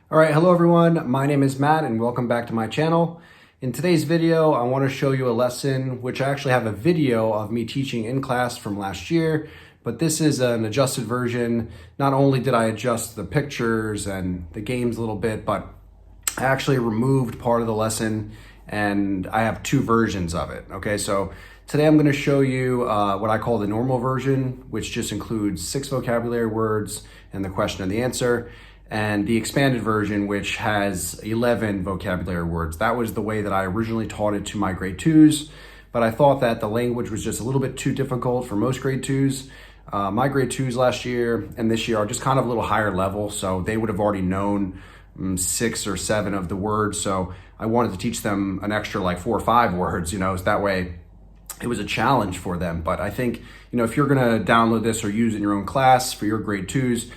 All right, hello everyone. My name is Matt and welcome back to my channel. In today's video, I want to show you a lesson which I actually have a video of me teaching in class from last year, but this is an adjusted version. Not only did I adjust the pictures and the games a little bit, but I actually removed part of the lesson and I have two versions of it. Okay, so today I'm going to show you what I call the normal version, which just includes 6 vocabulary words and the question and the answer, and the expanded version, which has 11 vocabulary words. That was the way that I originally taught it to my grade 2s, but I thought that the language was just a little bit too difficult for most grade 2s. My grade 2s last year and this year are just kind of a little higher level, so they would have already known 6 or 7 of the words, so I wanted to teach them an extra like 4 or 5 words, so that way it was a challenge for them. But I think, if you're gonna download this or use it in your own class for your grade 2s,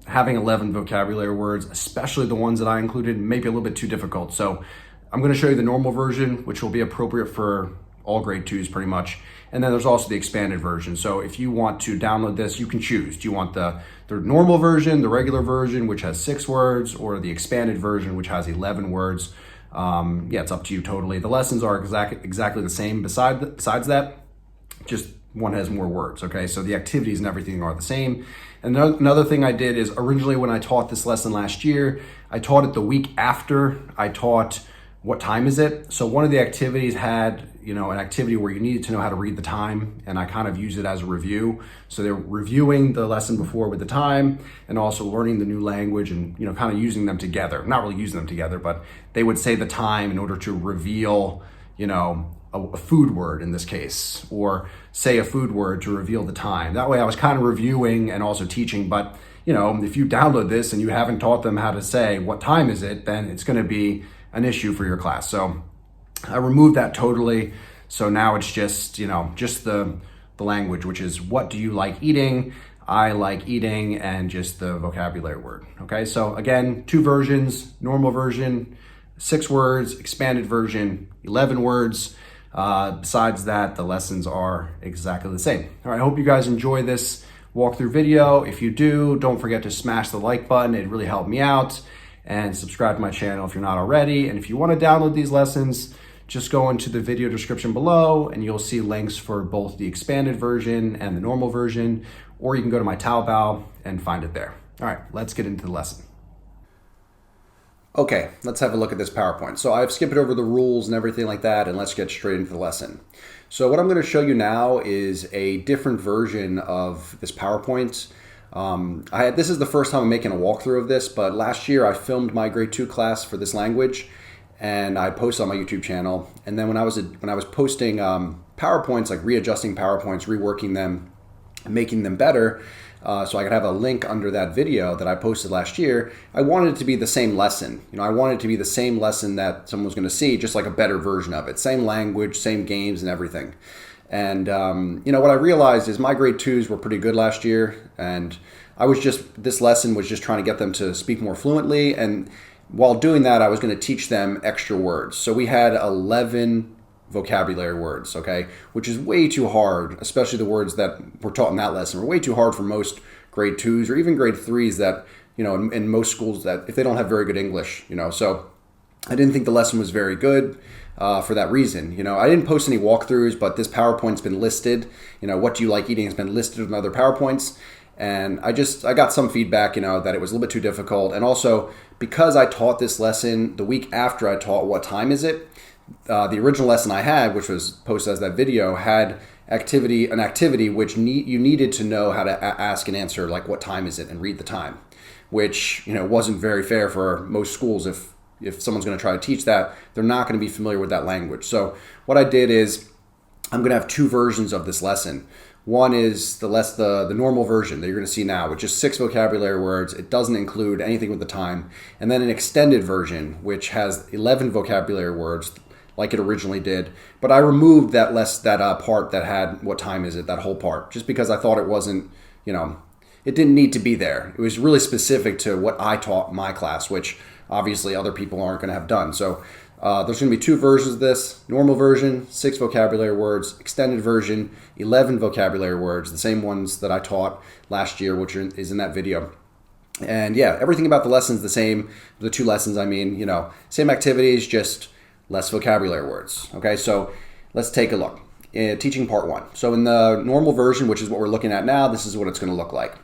having 11 vocabulary words, especially the ones that I included, may be a little bit too difficult. So I'm going to show you the normal version, which will be appropriate for all grade 2s pretty much. And then there's also the expanded version. So if you want to download this, you can choose. Do you want the normal version, the regular version, which has 6 words, or the expanded version, which has 11 words? Yeah, it's up to you totally. The lessons are exactly the same besides that, just one has more words, okay? So the activities and everything are the same. And another thing I did is originally when I taught this lesson last year, I taught it the week after I taught what time is it. So one of the activities had, an activity where you needed to know how to read the time, and I kind of use it as a review. So they're reviewing the lesson before with the time and also learning the new language and, kind of using them together. Not really using them together, but they would say the time in order to reveal, a food word in this case, or say a food word to reveal the time. That way I was kind of reviewing and also teaching, but if you download this and you haven't taught them how to say what time is it, then it's going to be an issue for your class. So I removed that totally. So now it's just, just the language, which is what do you like eating? I like eating, and just the vocabulary word. Okay, so again, 2 versions, normal version, 6 words, expanded version, 11 words. Besides that, the lessons are exactly the same. All right, I hope you guys enjoy this walkthrough video. If you do, don't forget to smash the like button. It really helped me out. And subscribe to my channel if you're not already. And if you want to download these lessons, just go into the video description below and you'll see links for both the expanded version and the normal version, or you can go to my Taobao and find it there. All right, let's get into the lesson. Okay, let's have a look at this PowerPoint. So I've skipped over the rules and everything like that, and let's get straight into the lesson. So what I'm going to show you now is a different version of this PowerPoint. This is the first time I'm making a walkthrough of this, but last year I filmed my grade 2 class for this language, and I posted on my YouTube channel. And then when I was posting PowerPoints, like readjusting PowerPoints, reworking them, making them better, so I could have a link under that video that I posted last year, I wanted it to be the same lesson. I wanted it to be the same lesson that someone was going to see, just like a better version of it. Same language, same games and everything. And, what I realized is my grade 2s were pretty good last year, and this lesson was just trying to get them to speak more fluently, and while doing that, I was going to teach them extra words. So we had 11 vocabulary words, okay, which is way too hard, especially the words that were taught in that lesson were way too hard for most grade 2s or even grade 3s that, in most schools, that if they don't have very good English, so I didn't think the lesson was very good for that reason. I didn't post any walkthroughs, but this PowerPoint's been listed, what do you like eating has been listed in other PowerPoints. And I got some feedback, that it was a little bit too difficult. And also because I taught this lesson the week after I taught what time is it, the original lesson I had, which was posted as that video, had an activity which you needed to know how to ask and answer, like what time is it, and read the time, which wasn't very fair for most schools. If someone's going to try to teach that, they're not going to be familiar with that language. So what I did is I'm going to have 2 versions of this lesson. One is the normal version that you're going to see now, which is 6 vocabulary words. It doesn't include anything with the time. And then an extended version, which has 11 vocabulary words, like it originally did, but I removed that part that had what time is it, that whole part, just because I thought it wasn't, it didn't need to be there. It was really specific to what I taught my class, which obviously other people aren't going to have done. So there's going to be 2 versions of this: normal version, 6 vocabulary words; extended version, 11 vocabulary words, the same ones that I taught last year, which is in that video. And yeah, everything about the lesson's the same. The 2 lessons, I mean, same activities, just less vocabulary words. Okay, so let's take a look. Teaching part 1. So in the normal version, which is what we're looking at now, this is what it's going to look like.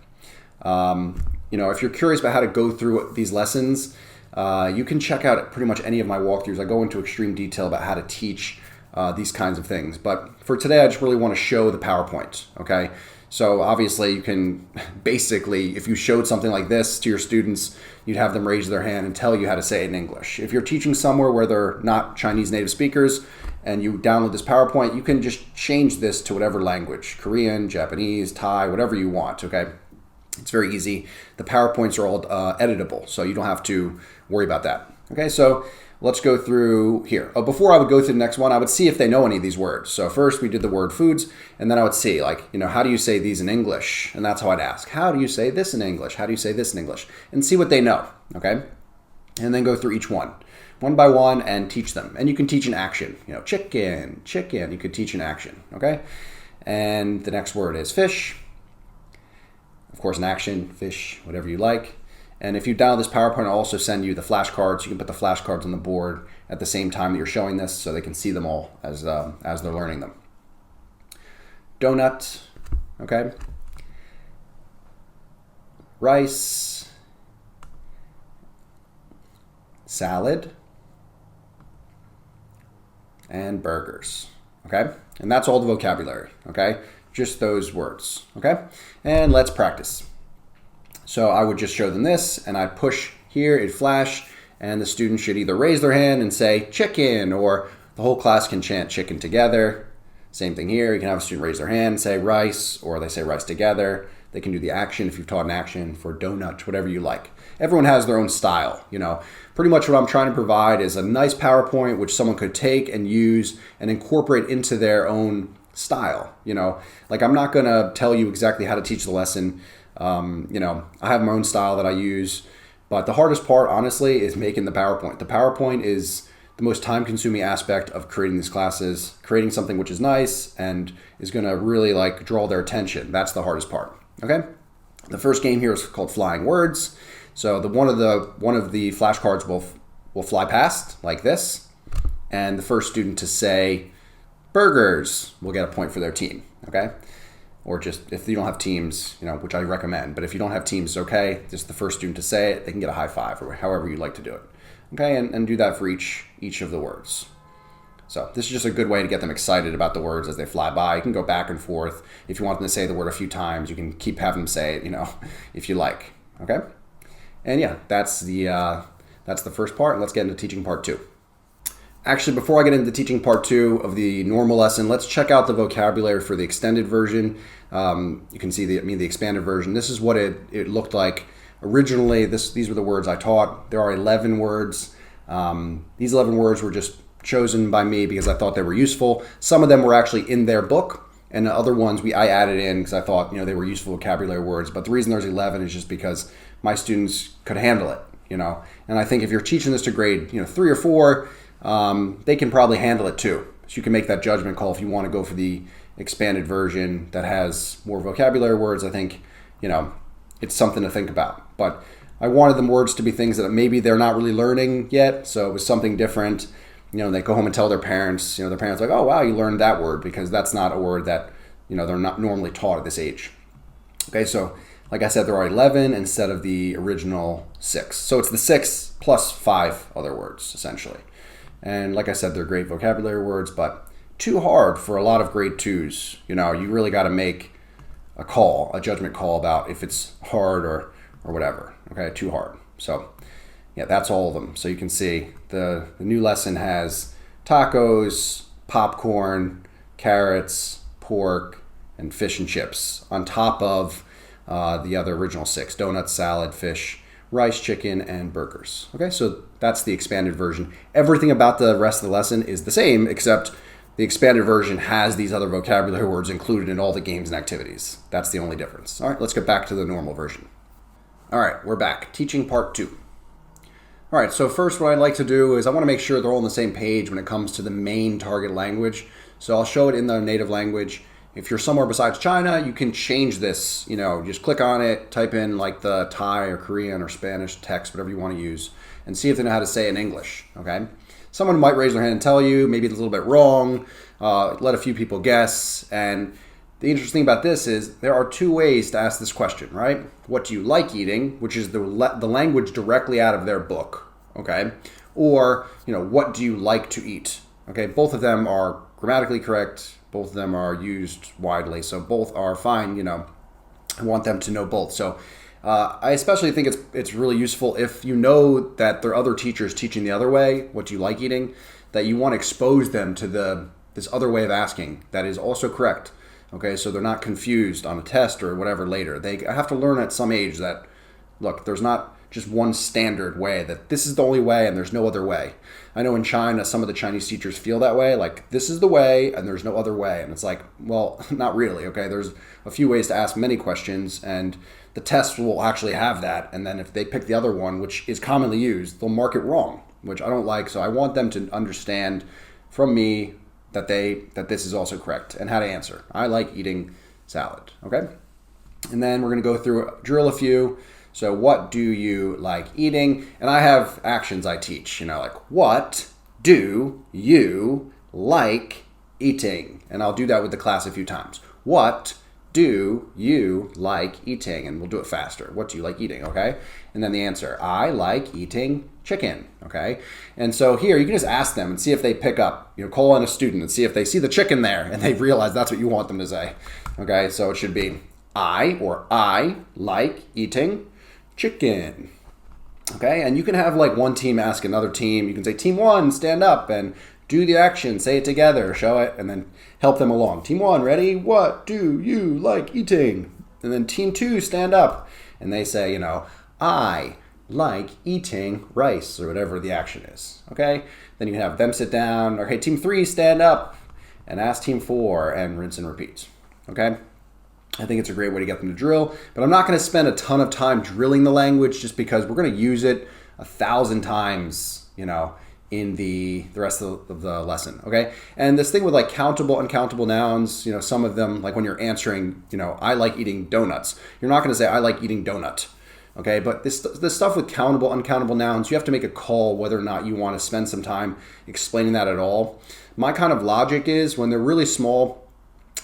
If you're curious about how to go through these lessons, you can check out pretty much any of my walkthroughs. I go into extreme detail about how to teach these kinds of things. But for today, I just really want to show the PowerPoint, okay? So obviously you can basically, if you showed something like this to your students, you'd have them raise their hand and tell you how to say it in English. If you're teaching somewhere where they're not Chinese native speakers and you download this PowerPoint, you can just change this to whatever language, Korean, Japanese, Thai, whatever you want, okay? It's very easy. The PowerPoints are all editable, so you don't have to worry about that. Okay, so let's go through here. Oh, before I would go through the next one, I would see if they know any of these words. So first we did the word foods, and then I would see, how do you say these in English? And that's how I'd ask. How do you say this in English? How do you say this in English? And see what they know, okay? And then go through each one by one, and teach them. And you can teach in action. Chicken, chicken. You could teach in action, okay? And the next word is fish. Of course, in action, fish, whatever you like. And if you download this PowerPoint, I'll also send you the flashcards. You can put the flashcards on the board at the same time that you're showing this so they can see them all as they're learning them. Donut, okay? Rice, salad, and burgers, okay? And that's all the vocabulary, okay? Just those words, okay? And let's practice. So I would just show them this, and I'd push here, it'd flash, and the students should either raise their hand and say chicken, or the whole class can chant chicken together. Same thing here, you can have a student raise their hand and say rice, or they say rice together. They can do the action if you've taught an action for donut, whatever you like. Everyone has their own style, Pretty much what I'm trying to provide is a nice PowerPoint which someone could take and use and incorporate into their own style, I'm not going to tell you exactly how to teach the lesson. I have my own style that I use, but the hardest part, honestly, is making the PowerPoint. The PowerPoint is the most time-consuming aspect of creating these classes, creating something which is nice and is going to really draw their attention. That's the hardest part, okay? The first game here is called Flying Words. So one of the flashcards will fly past like this, and the first student to say burgers will get a point for their team, okay? Or just if you don't have teams, which I recommend, but if you don't have teams, okay, just the first student to say it, they can get a high five or however you'd like to do it, okay? And do that for each of the words. So this is just a good way to get them excited about the words as they fly by. You can go back and forth. If you want them to say the word a few times, you can keep having them say it, if you like, okay? And yeah, that's the first part. Let's get into teaching part 2. Actually, before I get into teaching part 2 of the normal lesson, let's check out the vocabulary for the extended version. You can see the expanded version. This is what it looked like originally. These were the words I taught. There are 11 words. These 11 words were just chosen by me because I thought they were useful. Some of them were actually in their book, and the other ones I added in because I thought they were useful vocabulary words. But the reason there's 11 is just because my students could handle it. And I think if you're teaching this to grade 3 or 4. They can probably handle it too. So you can make that judgment call if you want to go for the expanded version that has more vocabulary words. I think, it's something to think about. But I wanted the words to be things that maybe they're not really learning yet. So it was something different. They go home and tell their parents, their parents are like, oh, wow, you learned that word, because that's not a word that, they're not normally taught at this age. Okay, so like I said, there are 11 instead of the original 6. So it's the 6 plus 5 other words, essentially. And like I said, they're great vocabulary words, but too hard for a lot of grade 2s. You really got to make a judgment call about if it's hard or whatever. Okay, too hard. So yeah, that's all of them. So you can see the new lesson has tacos, popcorn, carrots, pork, and fish and chips on top of the other original 6: donuts, salad, fish, rice, chicken, and burgers. Okay, so that's the expanded version. Everything about the rest of the lesson is the same, except the expanded version has these other vocabulary words included in all the games and activities. That's the only difference. All right, let's get back to the normal version. All right, we're back. Teaching part 2. All right, so first what I'd like to do is I want to make sure they're all on the same page when it comes to the main target language. So I'll show it in their native language, if you're somewhere besides China, you can change this, just click on it, type in like the Thai or Korean or Spanish text, whatever you want to use, and see if they know how to say it in English, okay? Someone might raise their hand and tell you, maybe it's a little bit wrong, let a few people guess, and the interesting thing about this is there are two ways to ask this question, right? What do you like eating, which is the language directly out of their book, okay? Or, what do you like to eat? Okay, both of them are grammatically correct. Both of them are used widely, so both are fine. I want them to know both. So I especially think it's really useful if you know that there are other teachers teaching the other way, what do you like eating, that you want to expose them to this other way of asking that is also correct. Okay, so they're not confused on a test or whatever later. They have to learn at some age that, look, there's not just one standard way, that this is the only way and there's no other way. I know in China, some of the Chinese teachers feel that way, like this is the way and there's no other way. And it's like, well, not really, okay? There's a few ways to ask many questions, and the test will actually have that. And then if they pick the other one, which is commonly used, they'll mark it wrong, which I don't like. So I want them to understand from me that this is also correct and how to answer. I like eating salad, okay? And then we're gonna go through, drill a few. So what do you like eating? And I have actions I teach, like what do you like eating? And I'll do that with the class a few times. What do you like eating? And we'll do it faster. What do you like eating, okay? And then the answer, I like eating chicken, okay? And so here you can just ask them and see if they pick up, call on a student and see if they see the chicken there and they realize that's what you want them to say, okay? So it should be I like eating chicken. Okay, and you can have like one team ask another team. You can say, team one, stand up and do the action, say it together, show it, and then help them along. Team one, ready? What do you like eating? And then team two, stand up, and they say, I like eating rice, or whatever the action is. Okay, then you can have them sit down. Okay, team three, stand up, and ask team four, and rinse and repeat. Okay. I think it's a great way to get them to drill, but I'm not going to spend a ton of time drilling the language just because we're going to use it 1,000 times, in the rest of the lesson, okay? And this thing with like countable, uncountable nouns, some of them, like when you're answering, I like eating donuts, you're not going to say I like eating donut, okay? But this stuff with countable, uncountable nouns, you have to make a call whether or not you want to spend some time explaining that at all. My kind of logic is when they're really small,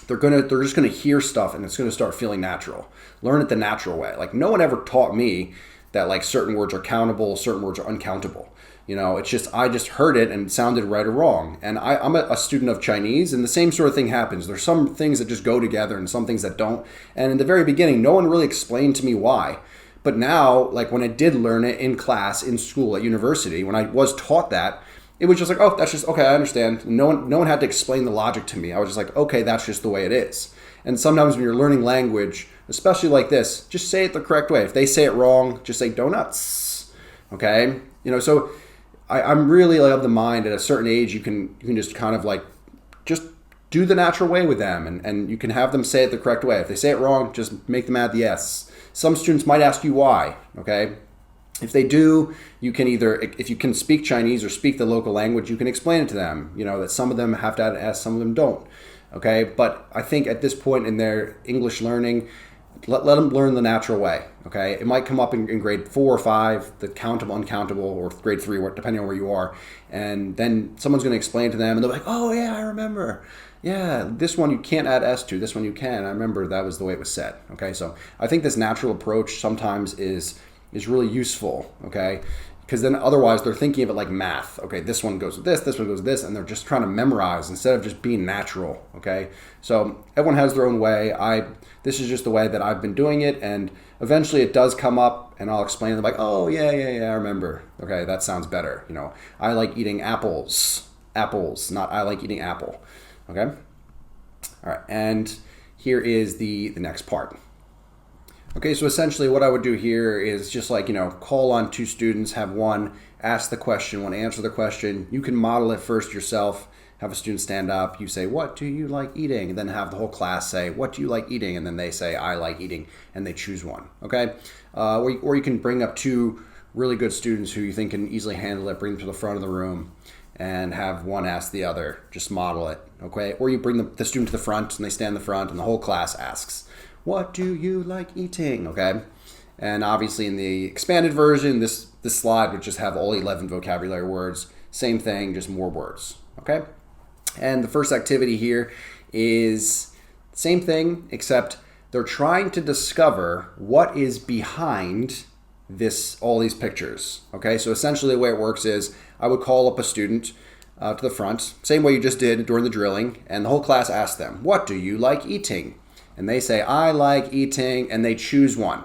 they're just gonna hear stuff and it's gonna start feeling natural. Learn it the natural way. Like no one ever taught me that like certain words are countable, certain words are uncountable. It's just I just heard it and it sounded right or wrong. And I'm a student of Chinese, and the same sort of thing happens. There's some things that just go together and some things that don't. And in the very beginning, no one really explained to me why. But now, like when I did learn it in class, in school, at university, when I was taught that, it was just like, oh, that's just, okay, I understand. No one had to explain the logic to me. I was just like, okay, that's just the way it is. And sometimes when you're learning language, especially like this, just say it the correct way. If they say it wrong, just say donuts, okay? So I'm really like of the mind at a certain age, you can just kind of like, just do the natural way with them and you can have them say it the correct way. If they say it wrong, just make them add the S. Some students might ask you why, okay? If they do, you can either, if you can speak Chinese or speak the local language, you can explain it to them, that some of them have to add an S, some of them don't, okay? But I think at this point in their English learning, let them learn the natural way, okay? It might come up in grade 4 or 5, the countable, uncountable, or grade 3, depending on where you are, and then someone's going to explain to them, and they're like, oh yeah, I remember. Yeah, this one you can't add S to, this one you can. I remember that was the way it was said, okay? So I think this natural approach sometimes is really useful, okay? Because then otherwise they're thinking of it like math. Okay, this one goes with this one goes with this, and they're just trying to memorize instead of just being natural, okay? So everyone has their own way. This is just the way that I've been doing it, and eventually it does come up, and I'll explain to them like, oh, yeah, I remember. Okay, that sounds better, I like eating apples, not I like eating apple, okay? All right, and here is the next part. Okay, so essentially what I would do here is just like, call on two students, have one ask the question, one answer the question. You can model it first yourself, have a student stand up, you say, what do you like eating? And then have the whole class say, what do you like eating? And then they say, I like eating, and they choose one, okay? Or you can bring up two really good students who you think can easily handle it, bring them to the front of the room, and have one ask the other. Just model it, okay? Or you bring the student to the front and they stand in the front and the whole class asks, what do you like eating, okay? And obviously in the expanded version, this slide would just have all 11 vocabulary words. Same thing, just more words, okay? And the first activity here is same thing, except they're trying to discover what is behind all these pictures, okay? So essentially the way it works is I would call up a student to the front, same way you just did during the drilling, and the whole class asks them, what do you like eating? And they say, I like eating, and they choose one,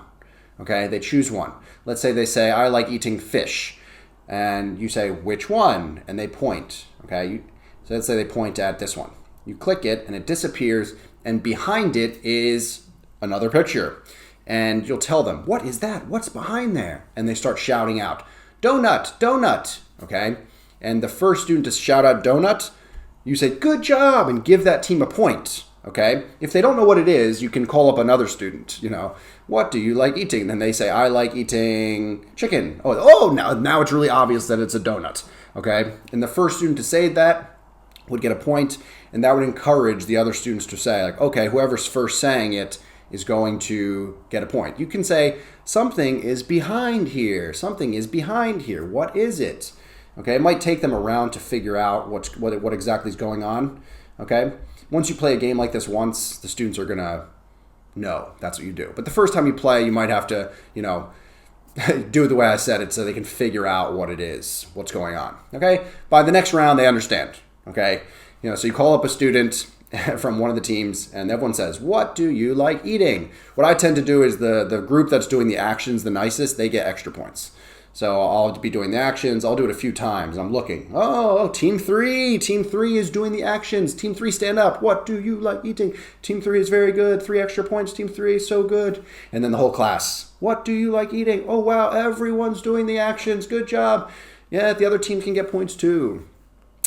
okay? They choose one. Let's say they say, I like eating fish, and you say, which one? And they point, okay? So let's say they point at this one. You click it, and it disappears, and behind it is another picture. And you'll tell them, what is that? What's behind there? And they start shouting out, donut, donut, okay? And the first student to shout out donut, you say, good job, and give that team a point, okay? If they don't know what it is, you can call up another student, what do you like eating? Then they say, I like eating chicken. Now it's really obvious that it's a donut, okay? And the first student to say that would get a point, and that would encourage the other students to say, like, okay, whoever's first saying it is going to get a point. You can say, something is behind here. Something is behind here. What is it? Okay, it might take them around to figure out what exactly is going on. Okay, once you play a game like this once, the students are going to know that's what you do. But the first time you play, you might have to, do it the way I said it so they can figure out what it is, what's going on. Okay, by the next round, they understand. Okay, so you call up a student from one of the teams and everyone says, what do you like eating? What I tend to do is the group that's doing the actions the nicest, they get extra points. So I'll be doing the actions. I'll do it a few times. I'm looking. Oh, team three is doing the actions. Team 3, stand up. What do you like eating? Team 3 is very good. 3 extra points. Team 3 is so good. And then the whole class, what do you like eating? Oh, wow, everyone's doing the actions. Good job. Yeah, the other team can get points too.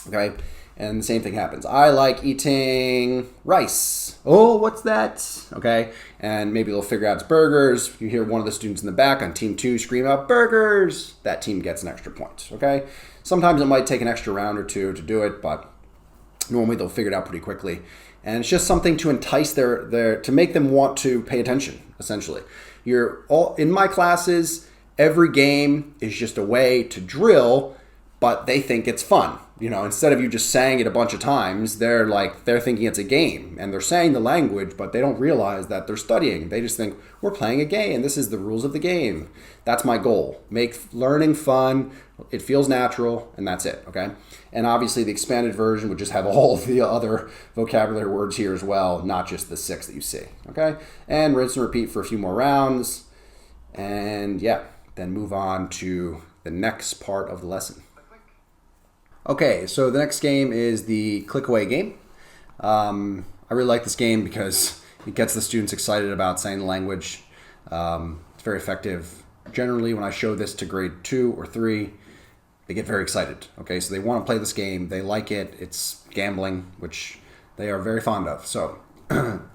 Okay. And the same thing happens. I like eating rice. Oh, what's that? Okay. And maybe they'll figure out it's burgers. You hear one of the students in the back on team 2 scream out burgers. That team gets an extra point. Okay. Sometimes it might take an extra round or two to do it, but normally they'll figure it out pretty quickly. And it's just something to entice to make them want to pay attention, essentially. In my classes, every game is just a way to drill, but they think it's fun. Instead of you just saying it a bunch of times, they're thinking it's a game and they're saying the language, but they don't realize that they're studying. They just think we're playing a game. This is the rules of the game. That's my goal. Make learning fun. It feels natural, and that's it. Okay. And obviously the expanded version would just have all of the other vocabulary words here as well, not just the 6 that you see. Okay. And rinse and repeat for a few more rounds. And yeah, then move on to the next part of the lesson. Okay, so the next game is the click away game. I really like this game because it gets the students excited about saying the language. It's very effective. Generally, when I show this to grade 2 or 3, they get very excited. Okay, so they want to play this game. They like it. It's gambling, which they are very fond of. So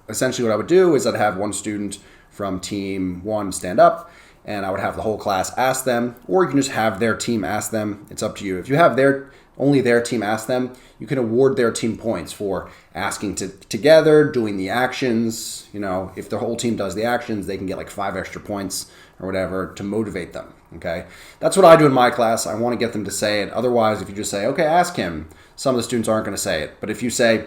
essentially what I would do is I'd have one student from team 1 stand up, and I would have the whole class ask them, or you can just have their team ask them. It's up to you. If you have only their team ask them, you can award their team points for asking together, doing the actions. If the whole team does the actions, they can get like 5 extra points or whatever to motivate them. Okay, that's what I do in my class. I want to get them to say it. Otherwise, if you just say, okay, ask him, some of the students aren't going to say it. But if you say,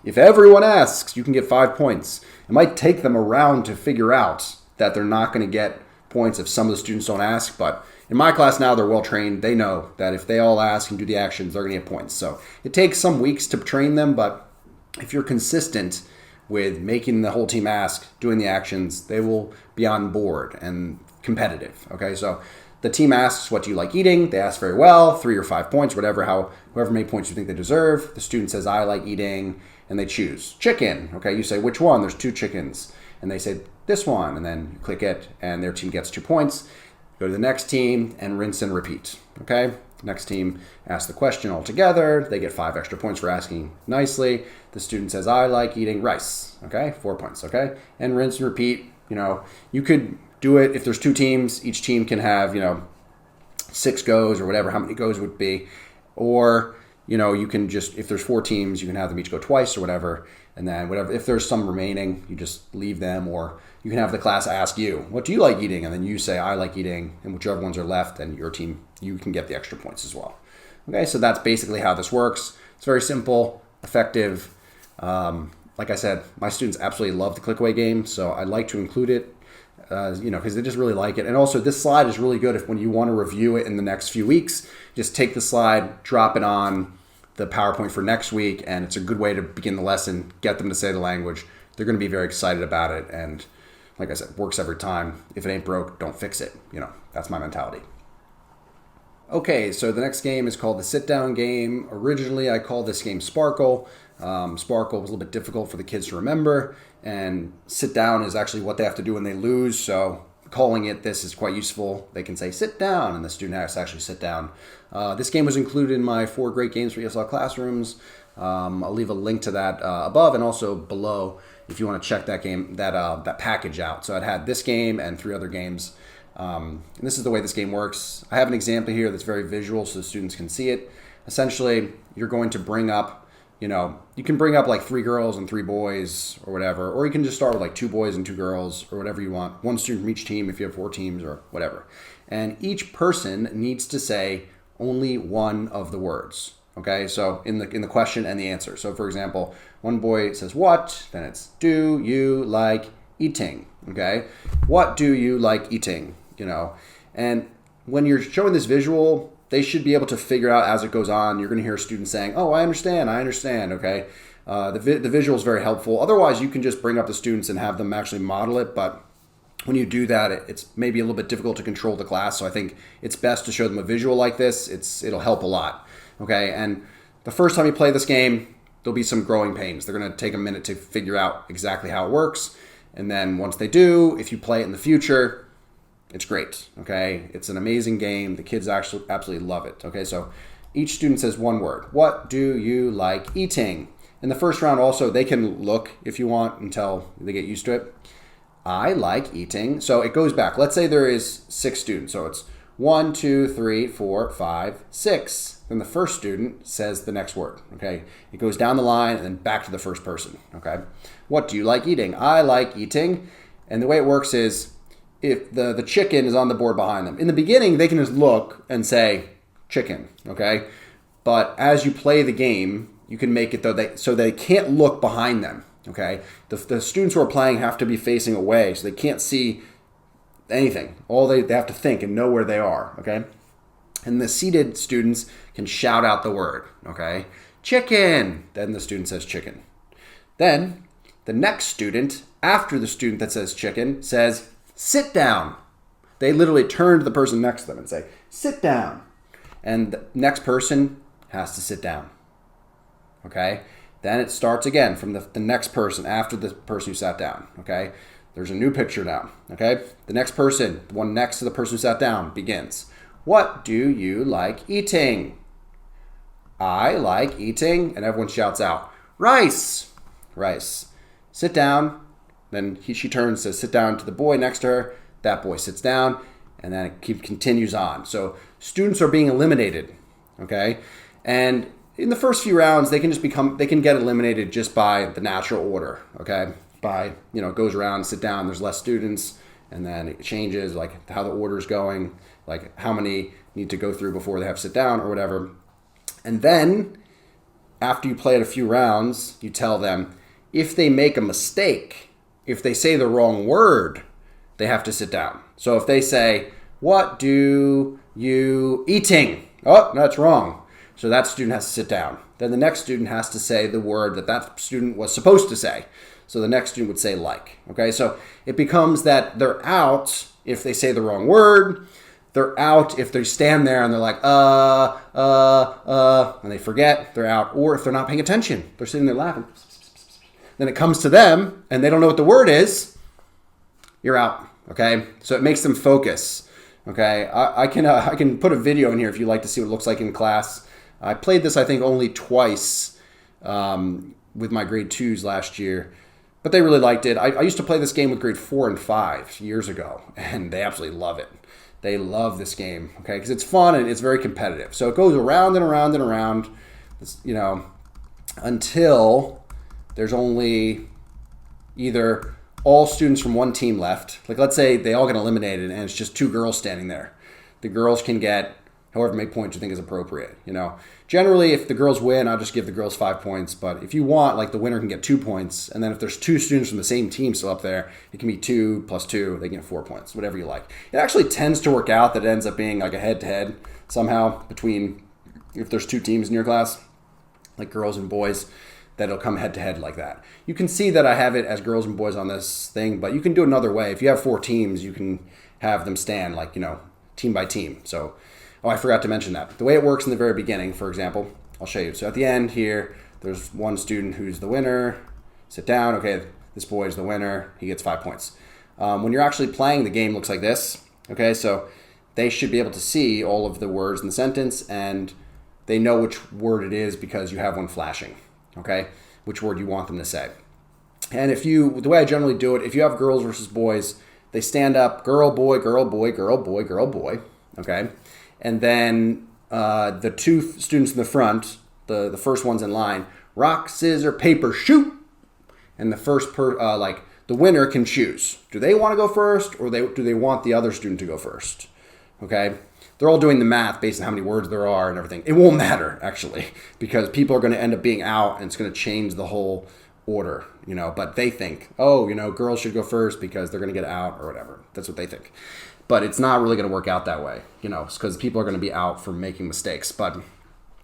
if everyone asks, you can get 5 points, it might take them around to figure out that they're not going to get points if some of the students don't ask. But in my class now, they're well trained. They know that if they all ask and do the actions, they're going to get points. So it takes some weeks to train them, but if you're consistent with making the whole team ask, doing the actions, they will be on board and competitive. Okay, so the team asks, what do you like eating? They ask very well, 3 or 5 points, whoever many points you think they deserve. The student says, I like eating, and they choose chicken. Okay, you say, which one? There's 2 chickens. And they say, this one, and then you click it, and their team gets 2 points. Go to the next team and rinse and repeat. Okay, next team asks the question all together. They get 5 extra points for asking nicely. The student says, I like eating rice. Okay, 4 points. Okay, and rinse and repeat. You could do it if there's 2 teams. Each team can have 6 goes or whatever, how many goes would be. Or you can just, if there's 4 teams, you can have them each go twice or whatever. And then if there's some remaining, you just leave them, or you can have the class ask you, what do you like eating? And then you say, I like eating, and whichever ones are left, and your team, you can get the extra points as well. Okay, so that's basically how this works. It's very simple, effective. Like I said, my students absolutely love the click-away game, so I like to include it, because they just really like it. And also, this slide is really good when you want to review it in the next few weeks. Just take the slide, drop it on the PowerPoint for next week, and it's a good way to begin the lesson, get them to say the language. They're going to be very excited about it, and like I said, works every time. If it ain't broke, don't fix it. That's my mentality. Okay, so the next game is called the sit-down game. Originally, I called this game Sparkle. Sparkle was a little bit difficult for the kids to remember, and sit down is actually what they have to do when they lose, so calling it this is quite useful. They can say sit down, and the student has to actually sit down. This game was included in my 4 great games for ESL classrooms. I'll leave a link to that above and also below if you want to check that game, that package out. So it had this game and 3 other games. And this is the way this game works. I have an example here that's very visual so the students can see it. Essentially, you're going to bring up, you can bring up like 3 girls and 3 boys or whatever, or you can just start with like 2 boys and 2 girls or whatever you want. 1 student from each team if you have 4 teams or whatever. And each person needs to say only one of the words. Okay, so in the question and the answer. So for example, one boy says what, then it's do you like eating? Okay, what do you like eating? And when you're showing this visual, they should be able to figure out as it goes on. You're going to hear students saying, oh, I understand. Okay, the visual is very helpful. Otherwise, you can just bring up the students and have them actually model it, but when you do that, it's maybe a little bit difficult to control the class. So I think it's best to show them a visual like this. It'll help a lot. Okay, and the first time you play this game, there'll be some growing pains. They're going to take a minute to figure out exactly how it works. And then once they do, if you play it in the future, it's great. Okay, it's an amazing game. The kids actually absolutely love it. Okay, so each student says one word. What do you like eating? In the first round also, they can look if you want until they get used to it. I like eating. So it goes back. Let's say there is 6 students. So it's 1, 2, 3, 4, 5, 6. Then the first student says the next word. Okay, it goes down the line and then back to the first person. Okay, what do you like eating? I like eating. And the way it works is if the chicken is on the board behind them. In the beginning, they can just look and say chicken. Okay, but as you play the game, you can make it so they can't look behind them. Okay, the students who are playing have to be facing away, so they can't see anything. All they have to think and know where they are. Okay, and the seated students can shout out the word. Okay, chicken. Then the student says chicken. Then the next student, after the student that says chicken, says sit down. They literally turn to the person next to them and say sit down, and the next person has to sit down. Okay. Then it starts again from the next person after the person who sat down. Okay, there's a new picture now. Okay, the next person, the one next to the person who sat down, begins. What do you like eating? I like eating, and everyone shouts out, rice, rice. Sit down. Then she turns, says sit down to the boy next to her. That boy sits down, and then it continues on. So students are being eliminated. Okay, and in the first few rounds, they can get eliminated just by the natural order, okay? It goes around, sit down, there's less students, and then it changes, like how the order's going, like how many need to go through before they have to sit down or whatever. And then, after you play it a few rounds, you tell them, if they make a mistake, if they say the wrong word, they have to sit down. So if they say, what do you eating? Oh, that's wrong. So that student has to sit down. Then the next student has to say the word that student was supposed to say. So the next student would say like. Okay, so it becomes that they're out if they say the wrong word. They're out if they stand there and they're like, and they forget, they're out. Or if they're not paying attention, they're sitting there laughing. Then it comes to them and they don't know what the word is, you're out. Okay, so it makes them focus. Okay, I can put a video in here if you'd like to see what it looks like in class. I played this, I think, only twice with my grade 2s last year, but they really liked it. I used to play this game with grade 4 and 5 years ago, and they absolutely love it. They love this game, okay, because it's fun and it's very competitive. So it goes around and around and around. you know, until there's only either all students from one team left. Like let's say they all get eliminated and it's just 2 girls standing there. The girls can get however many points you think is appropriate. You know, generally if the girls win, I'll just give the girls 5 points. But if you want, like the winner can get 2 points. And then if there's 2 students from the same team still up there, it can be 2 plus 2. They can get 4 points, whatever you like. It actually tends to work out that it ends up being like a head-to-head somehow between, if there's 2 teams in your class, like girls and boys, that it'll come head-to-head like that. You can see that I have it as girls and boys on this thing, but you can do it another way. If you have 4 teams, you can have them stand like, you know, team by team. So, oh, I forgot to mention that. The way it works in the very beginning, for example, I'll show you. So at the end here, there's one student who's the winner. Sit down. Okay, this boy is the winner. He gets 5 points. When you're actually playing, the game looks like this. Okay, so they should be able to see all of the words in the sentence, and they know which word it is because you have one flashing. Okay, which word you want them to say. And if you, the way I generally do it, if you have girls versus boys, they stand up, girl, boy, girl, boy, girl, boy, girl, boy. Okay, and then the 2 students in the front, the first ones in line, rock, scissors, paper, shoot. And the first the winner can choose. Do they want to go first, or do they want the other student to go first? Okay, they're all doing the math based on how many words there are and everything. It won't matter actually, because people are going to end up being out, and it's going to change the whole order, you know. But they think, oh, you know, girls should go first because they're going to get out or whatever. That's what they think. But it's not really going to work out that way, you know, because people are going to be out for making mistakes. But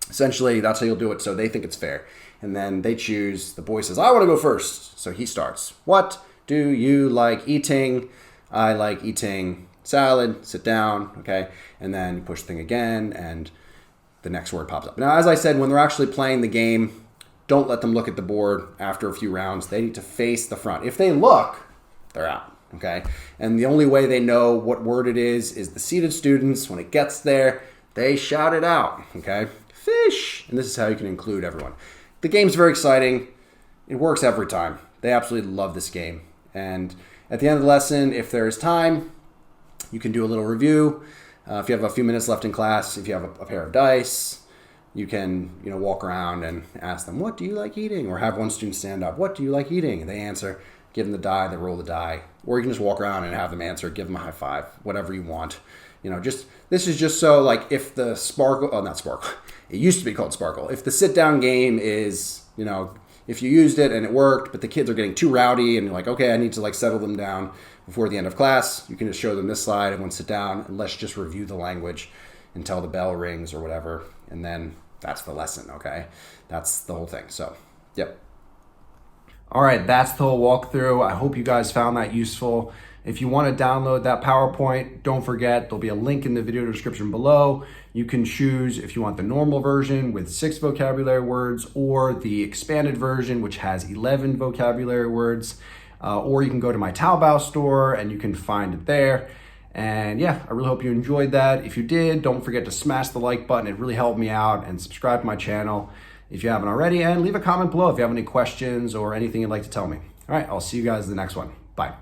essentially, that's how you'll do it. So they think it's fair. And then they choose. The boy says, I want to go first. So he starts. What do you like eating? I like eating salad. Sit down. Okay. And then you push the thing again, and the next word pops up. Now, as I said, when they're actually playing the game, don't let them look at the board after a few rounds. They need to face the front. If they look, they're out. Okay, and the only way they know what word it is the seated students, when it gets there, they shout it out. Okay, fish. And this is how you can include everyone. The game's very exciting. It works every time. They absolutely love this game. And at the end of the lesson, if there is time, you can do a little review. If you have a few minutes left in class, if you have a pair of dice, you can, you know, walk around and ask them, what do you like eating? Or have one student stand up, what do you like eating? And they answer. Give them the die, they roll the die. Or you can just walk around and have them answer, give them a high five, whatever you want. You know, just, this is just so like if the Sparkle, oh, not Sparkle, it used to be called Sparkle. If the sit down game is, you know, if you used it and it worked, but the kids are getting too rowdy and you're like, okay, I need to like settle them down before the end of class, you can just show them this slide, everyone sit down, and let's just review the language until the bell rings or whatever. And then that's the lesson, okay? That's the whole thing. So, yep. All right, that's the whole walkthrough. I hope you guys found that useful. If you want to download that PowerPoint, don't forget, there'll be a link in the video description below. You can choose if you want the normal version with 6 vocabulary words, or the expanded version, which has 11 vocabulary words. Or you can go to my Taobao store and you can find it there. And yeah, I really hope you enjoyed that. If you did, don't forget to smash the like button. It really helped me out, and subscribe to my channel if you haven't already, and leave a comment below if you have any questions or anything you'd like to tell me. All right, I'll see you guys in the next one. Bye.